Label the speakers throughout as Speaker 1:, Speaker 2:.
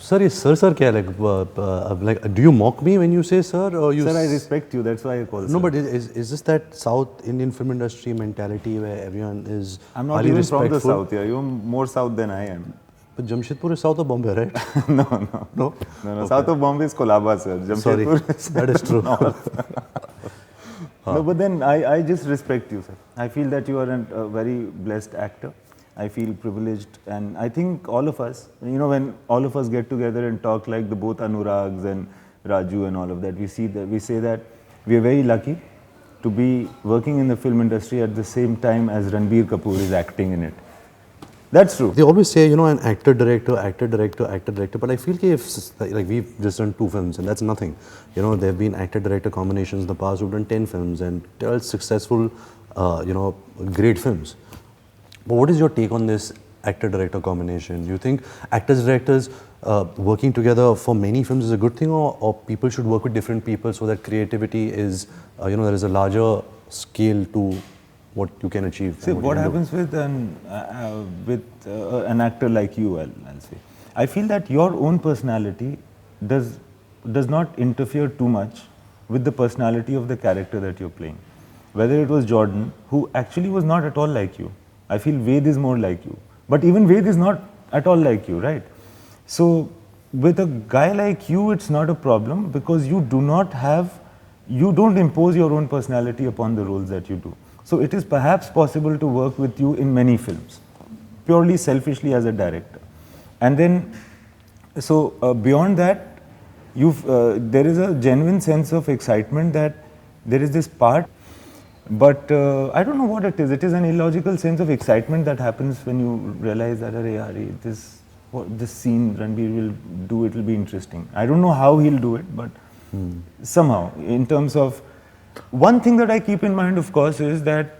Speaker 1: Sir, ये sir क्या है? Like, do you mock me when you say sir, or you?
Speaker 2: Sir, I respect you. That's why I call.
Speaker 1: No,
Speaker 2: sir.
Speaker 1: but is this that South Indian film industry mentality where everyone is
Speaker 2: I'm not
Speaker 1: highly
Speaker 2: even
Speaker 1: respectful?
Speaker 2: from the south. Yeah, you're more south than I am.
Speaker 1: But Jamshedpur is south of Bombay, right?
Speaker 2: No.
Speaker 1: No.
Speaker 2: Okay. South of Bombay is Colaba, sir.
Speaker 1: Sorry,
Speaker 2: Jamshedpur is
Speaker 1: that is true.
Speaker 2: No, but then I just respect you, sir. I feel that you are a very blessed actor. I feel privileged, and I think all of us, when all of us get together and talk like the both Anurags and Raju and all of that, we say that we are very lucky to be working in the film industry at the same time as Ranbir Kapoor is acting in it. That's true.
Speaker 1: They always say, an actor, director, but I feel like we've just done 2 films and that's nothing. There have been actor, director combinations in the past who've done 10 films and 12 successful, great films. But what is your take on this actor-director combination? Do you think actors, directors working together for many films is a good thing, or people should work with different people so that creativity is, there is a larger scale to what you can achieve?
Speaker 2: See, what happens with an actor like you, I'll say. I feel that your own personality does not interfere too much with the personality of the character that you're playing. Whether it was Jordan, who actually was not at all like you. I feel Ved is more like you. But even Ved is not at all like you, right? So, with a guy like you, it's not a problem because you don't impose your own personality upon the roles that you do. So, it is perhaps possible to work with you in many films, purely selfishly as a director. And then, so beyond that, there is a genuine sense of excitement that there is this part. But I don't know what it is. It is an illogical sense of excitement that happens when you realize that this scene Ranbir will do, it will be interesting. I don't know how he'll do it, but somehow, in terms of one thing that I keep in mind, of course, is that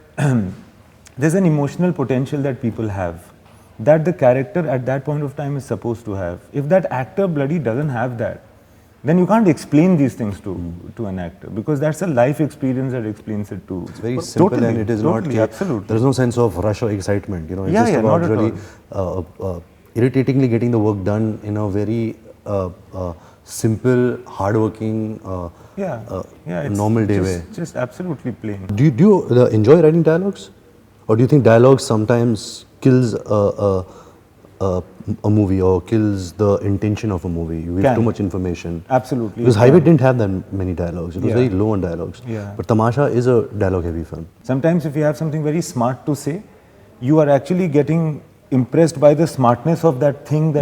Speaker 2: there's an emotional potential that people have, that the character at that point of time is supposed to have. If that actor bloody doesn't have that, then you can't explain these things to an actor, because that's a life experience that explains it to.
Speaker 1: It's very simple,
Speaker 2: totally,
Speaker 1: and it is
Speaker 2: totally,
Speaker 1: not.
Speaker 2: Absolutely.
Speaker 1: There is no sense of rush or excitement. It's just about really irritatingly getting the work done in a very simple, hardworking, normal day way.
Speaker 2: Just absolutely plain.
Speaker 1: Do you enjoy writing dialogues, or do you think dialogue sometimes kills a movie or kills the intention of a movie? You give too much information.
Speaker 2: Absolutely.
Speaker 1: Because Highway didn't have that many dialogues. It was very low on dialogues.
Speaker 2: Yeah.
Speaker 1: But Tamasha is a dialogue-heavy film.
Speaker 2: Sometimes if you have something very smart to say, you are actually getting impressed by the smartness of that thing,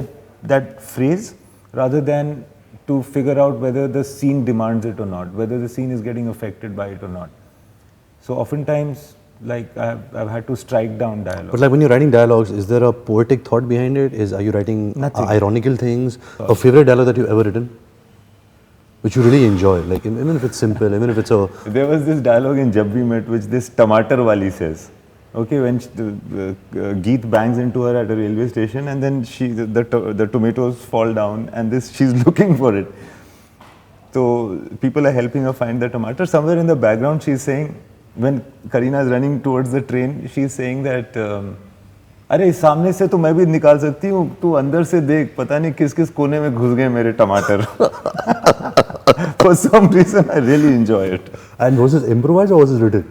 Speaker 2: that phrase, rather than to figure out whether the scene demands it or not, whether the scene is getting affected by it or not. So oftentimes, like I've had to strike down dialogue.
Speaker 1: But like when you're writing dialogues, is there a poetic thought behind it? Are you writing ironical things? A favorite dialogue that you've ever written, which you really enjoy, like even if it's simple, even if it's a.
Speaker 2: There was this dialogue in Jab We Met which this Tamatar wali says. Okay, when Geet bangs into her at a railway station, and then the tomatoes fall down, and she's looking for it. So people are helping her find the tomato. Somewhere in the background, she's saying, when Kareena is running towards the train, she's saying that, अरे सामने से तो मैं भी निकाल सकती हूँ, तू अंदर से देख, पता नहीं किस किस कोने में घुस गए मेरे टमाटर. For some reason, I really enjoy it.
Speaker 1: And was this improvised or was it written?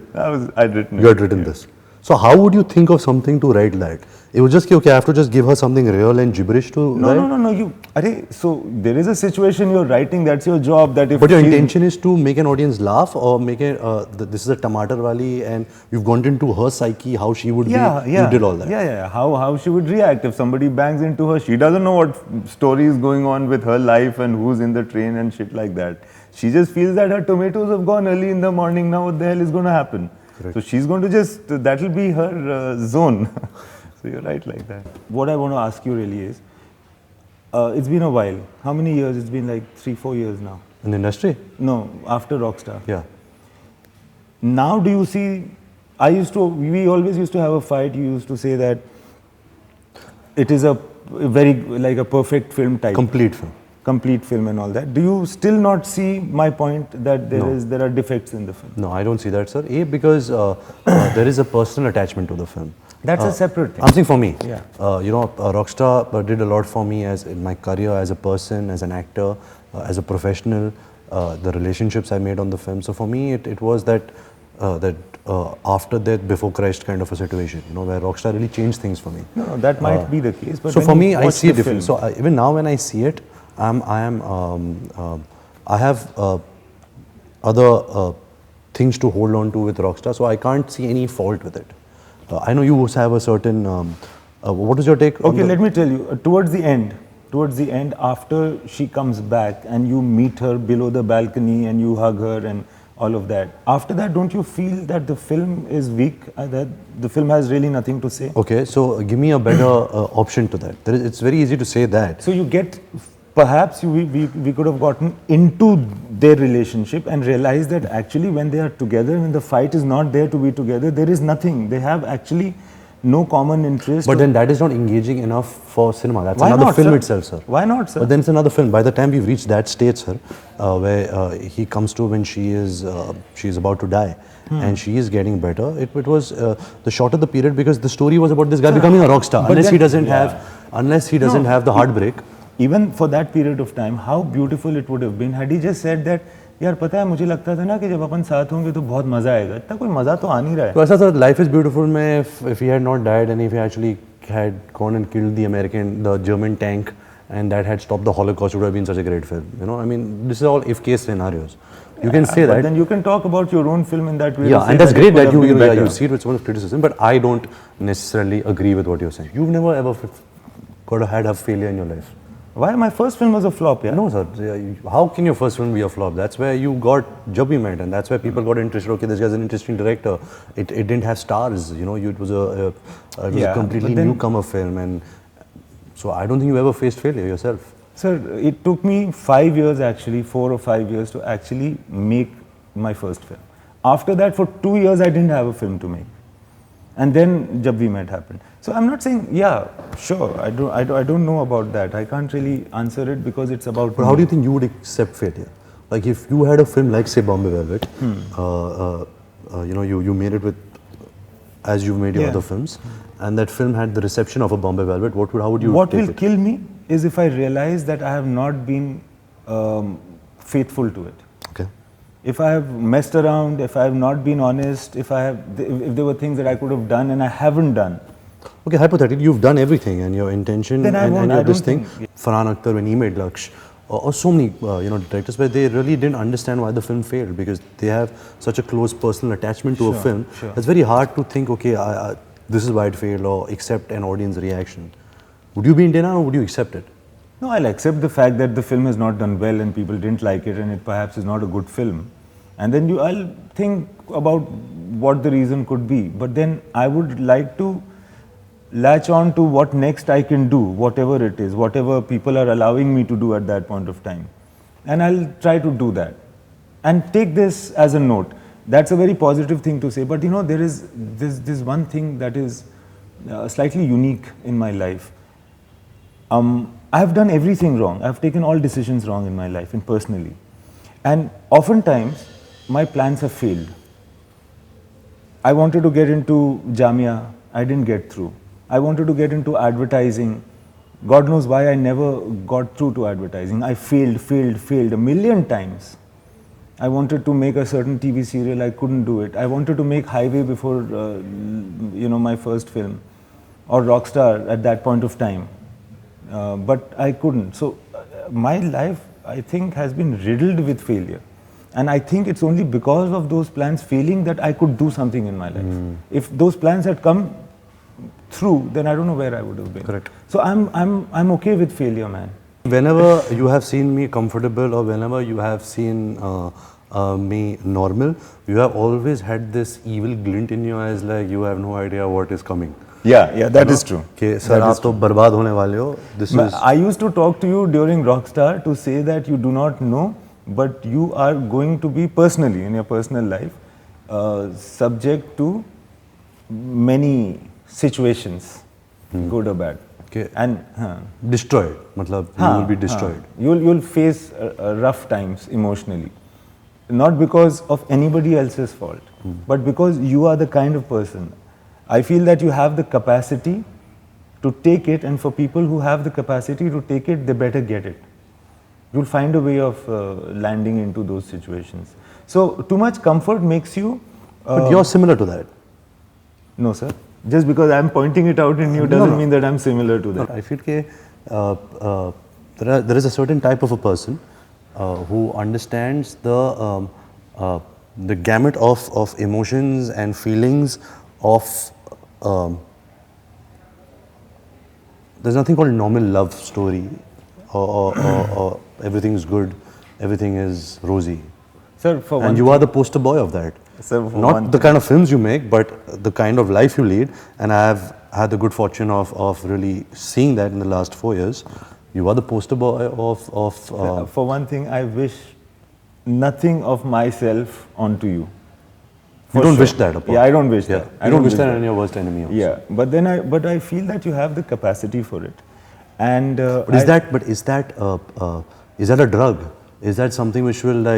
Speaker 2: I'd written it.
Speaker 1: You had written this. So how would you think of something to write that? It was just okay, I have to just give her something real and gibberish to write?
Speaker 2: No. So there is a situation you're writing, that's your job. But
Speaker 1: your intention is to make an audience laugh, or make it, this is a Tamatar wali and you've gone into her psyche, how she would be. You did all that.
Speaker 2: Yeah. How she would react if somebody bangs into her. She doesn't know what story is going on with her life and who's in the train and shit like that. She just feels that her tomatoes have gone early in the morning. Now what the hell is going to happen? Correct. So she's going to that will be her zone. So you're right like that. What I want to ask you really is, it's been a while. How many years? It's been like 3-4 years now.
Speaker 1: In the industry?
Speaker 2: No, after Rockstar.
Speaker 1: Yeah.
Speaker 2: Now do you see, we always used to have a fight. You used to say that it is a very, like a perfect film type. Complete film and all that. Do you still not see my point that there are defects in the film?
Speaker 1: No, I don't see that, sir. Because there is a personal attachment to the film.
Speaker 2: That's a separate thing.
Speaker 1: I'm saying for me.
Speaker 2: Yeah.
Speaker 1: You know, Rockstar did a lot for me as in my career as a person, as an actor, as a professional. The relationships I made on the film. So for me, it was that after death, before Christ kind of a situation. You know, where Rockstar really changed things for me.
Speaker 2: No, that might be the case. But
Speaker 1: So
Speaker 2: when
Speaker 1: for
Speaker 2: you
Speaker 1: me, I
Speaker 2: watch
Speaker 1: see it
Speaker 2: the
Speaker 1: different.
Speaker 2: film-
Speaker 1: So even now, when I see it, I have other things to hold on to with Rockstar. So I can't see any fault with it. I know you also have a certain. What is your take? on
Speaker 2: Okay,
Speaker 1: the-
Speaker 2: let me tell you. Towards the end, after she comes back and you meet her below the balcony and you hug her and all of that. After that, don't you feel that the film is weak? That the film has really nothing to say?
Speaker 1: Okay, so give me a better option to that. It's very easy to say that.
Speaker 2: So you get, perhaps we could have gotten into their relationship and realized that actually when they are together, when the fight is not there to be together, there is nothing. They have actually no common interest.
Speaker 1: But then that is not engaging enough for cinema. That's
Speaker 2: Why
Speaker 1: another
Speaker 2: not,
Speaker 1: film
Speaker 2: sir?
Speaker 1: itself, sir.
Speaker 2: Why not, sir?
Speaker 1: But then it's another film. By the time we've reached that stage, sir, where he comes to when she is about to die, and she is getting better. It was the shorter the period because the story was about this guy becoming a rock star.
Speaker 2: But
Speaker 1: Unless
Speaker 2: then-
Speaker 1: he doesn't
Speaker 2: yeah.
Speaker 1: have the heartbreak.
Speaker 2: Even for that period of time, how beautiful it would have been had he just said that, यार पता है मुझे लगता था ना कि जब अपन साथ होंगे तो बहुत मजा आएगा. इतना कोई मजा तो आ नहीं रहा है.
Speaker 1: So ऐसा सर, life is beautiful में if he had not died and if he actually had gone and killed the German tank and that had stopped the Holocaust, it would have been such a great film. You know, I mean, this is all if-case scenarios. You can say
Speaker 2: But
Speaker 1: that.
Speaker 2: then you can talk about your own film in that way.
Speaker 1: Yeah,
Speaker 2: to say
Speaker 1: and that's
Speaker 2: it
Speaker 1: great
Speaker 2: could
Speaker 1: that
Speaker 2: have
Speaker 1: you
Speaker 2: been better.
Speaker 1: see it with so much criticism, but I don't necessarily agree with what you're saying. You've never ever had a failure in your life.
Speaker 2: Why? My first film was a flop, yeah?
Speaker 1: No, sir. How can your first film be a flop? That's where you got Jab We Met, and that's where people got interested. Okay, this guy's an interesting director. It didn't have stars, you know. It was a
Speaker 2: Yeah,
Speaker 1: completely
Speaker 2: but then-
Speaker 1: newcomer film, and so I don't think you ever faced failure yourself.
Speaker 2: Sir, it took me 5 years actually, 4 or 5 years to actually make my first film. After that, for 2 years, I didn't have a film to make. And then Jab We Met happened. So I'm not saying, yeah, sure, I don't know about that. I can't really answer it because it's about
Speaker 1: But how do you think you would accept failure? Like if you had a film like say Bombay Velvet, you know, you made it with, as you've made your
Speaker 2: Yeah.
Speaker 1: other films, and that film had the reception of a Bombay Velvet, how would you
Speaker 2: What
Speaker 1: take
Speaker 2: will
Speaker 1: it?
Speaker 2: kill me is if I realize that I have not been faithful to it.
Speaker 1: Okay.
Speaker 2: If I have messed around, if I have not been honest, if there were things that I could have done and I haven't done.
Speaker 1: Okay, hypothetically, you've done everything, and your intention
Speaker 2: Then I
Speaker 1: and
Speaker 2: won't-
Speaker 1: your
Speaker 2: I
Speaker 1: this
Speaker 2: don't
Speaker 1: thing.
Speaker 2: think-
Speaker 1: Farhan Akhtar when he made Laksh, or so many you know directors, where they really didn't understand why the film failed because they have such a close personal attachment to a
Speaker 2: Sure,
Speaker 1: film.
Speaker 2: sure.
Speaker 1: It's very hard to think, okay, this is why it failed, or accept an audience reaction. Would you be in denial or would you accept it?
Speaker 2: No, I'll accept the fact that the film has not done well and people didn't like it and it perhaps is not a good film. And then I'll think about what the reason could be. But then I would like to latch on to what next I can do, whatever it is, whatever people are allowing me to do at that point of time. And I'll try to do that. And take this as a note. That's a very positive thing to say. But you know, there is this one thing that is slightly unique in my life. I have done everything wrong. I have taken all decisions wrong in my life and personally. And oftentimes, my plans have failed. I wanted to get into Jamia, I didn't get through. I wanted to get into advertising. God knows why I never got through to advertising. I failed a million times. I wanted to make a certain TV serial, I couldn't do it. I wanted to make Highway before, you know, my first film, or Rockstar at that point of time. But I couldn't. So my life, I think, has been riddled with failure. And I think it's only because of those plans failing that I could do something in my life. If those plans had come through, then I don't know where I would have been.
Speaker 1: Correct.
Speaker 2: So I'm okay with failure, man.
Speaker 1: Whenever you have seen me comfortable or whenever you have seen me normal, you have always had this evil glint in your eyes, like you have no idea what is coming.
Speaker 2: Yeah, that is true.
Speaker 1: कि sir आप तो बर्बाद होने वाले हो. This is
Speaker 2: I used to talk to you during Rockstar to say that you do not know, but you are going to be personally, in your personal life, subject to many situations, good or bad.
Speaker 1: Okay.
Speaker 2: And
Speaker 1: destroyed. मतलब you will be destroyed.
Speaker 2: You'll face rough times emotionally, not because of anybody else's fault, but because you are the kind of person. I feel that you have the capacity to take it, and for people who have the capacity to take it, they better get it. You'll find a way of landing into those situations. So too much comfort makes you.
Speaker 1: But you're similar to that.
Speaker 2: No, sir. Just because I'm pointing it out in you doesn't mean that I'm similar to that.
Speaker 1: I feel that there is a certain type of a person who understands the gamut of emotions and feelings of. There's nothing called normal love story, or everything is good, everything is rosy.
Speaker 2: Sir, for one
Speaker 1: And you are the poster boy of that.
Speaker 2: Sir, for
Speaker 1: Not
Speaker 2: one
Speaker 1: the kind of films you make, but the kind of life you lead. And I have had the good fortune of really seeing that in the last 4 years. You are the poster boy of
Speaker 2: for one thing, I wish nothing of myself onto you.
Speaker 1: you
Speaker 2: For
Speaker 1: don't
Speaker 2: sure.
Speaker 1: wish that upon.
Speaker 2: Yeah, I don't wish
Speaker 1: Yeah.
Speaker 2: that.
Speaker 1: You don't wish that on your worst enemy also.
Speaker 2: Yeah, but I feel that you have the capacity for it. And
Speaker 1: But is that a drug? Is that something which will
Speaker 2: no,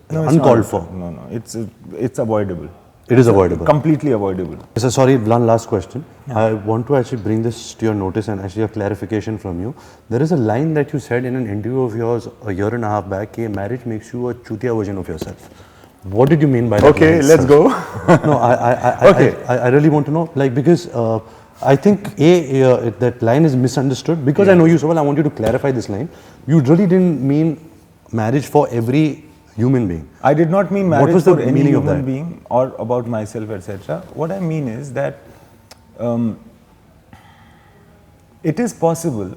Speaker 2: it's
Speaker 1: uncalled
Speaker 2: not.
Speaker 1: for?
Speaker 2: No, it's avoidable.
Speaker 1: It is avoidable.
Speaker 2: Completely avoidable.
Speaker 1: So sorry, one last question. I want to actually bring this to your notice and actually a clarification from you. There is a line that you said in an interview of yours a year and a half back, that marriage makes you a chutia version of yourself. What did you mean by that?
Speaker 2: Okay,
Speaker 1: line,
Speaker 2: let's
Speaker 1: sir?
Speaker 2: go.
Speaker 1: No, I really want to know, like, because I think that line is misunderstood. Because I know you so well, I want you to clarify this line. You really didn't mean marriage for every human being.
Speaker 2: I did not mean
Speaker 1: What
Speaker 2: marriage
Speaker 1: was the
Speaker 2: for any
Speaker 1: meaning of
Speaker 2: human
Speaker 1: that?
Speaker 2: being or about myself, etc. What I mean is that it is possible,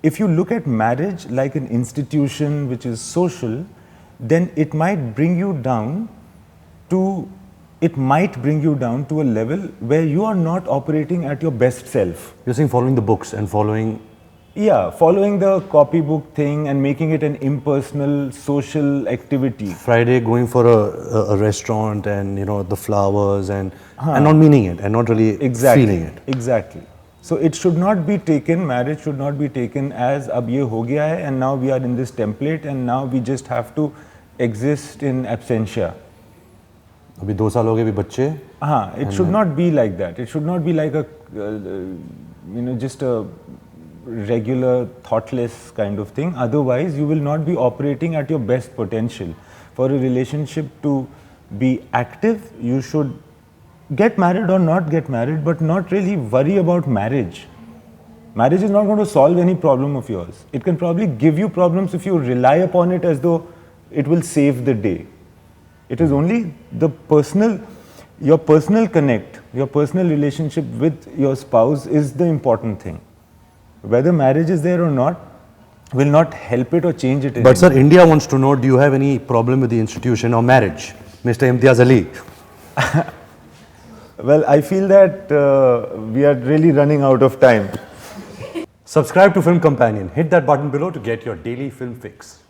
Speaker 2: if you look at marriage like an institution which is social, then it might bring you down to a level where you are not operating at your best self.
Speaker 1: You're saying following the books and following.
Speaker 2: Yeah, following the copybook thing and making it an impersonal social activity.
Speaker 1: Friday going for a restaurant and the flowers and not meaning it and not really feeling it.
Speaker 2: Exactly. So it should not be taken, marriage should not be taken as ab ye ho gaya hai and now we are in this template and now we just have to exist in absentia.
Speaker 1: अभी 2 साल हो गए, अभी बच्चे.
Speaker 2: It should not be like that. It should not be like a just a regular thoughtless kind of thing. Otherwise you will not be operating at your best potential. For a relationship to be active, you should get married or not get married, but not really worry about marriage. Marriage is not going to solve any problem of yours. It can probably give you problems if you rely upon it as though it will save the day. It is only your personal connect, your personal relationship with your spouse is the important thing. Whether marriage is there or not will not help it or change it.
Speaker 1: But sir, India wants to know, do you have any problem with the institution of marriage? Mr. Imtiaz Ali.
Speaker 2: Well, I feel that we are really running out of time.
Speaker 1: Subscribe to Film Companion. Hit that button below to get your daily film fix.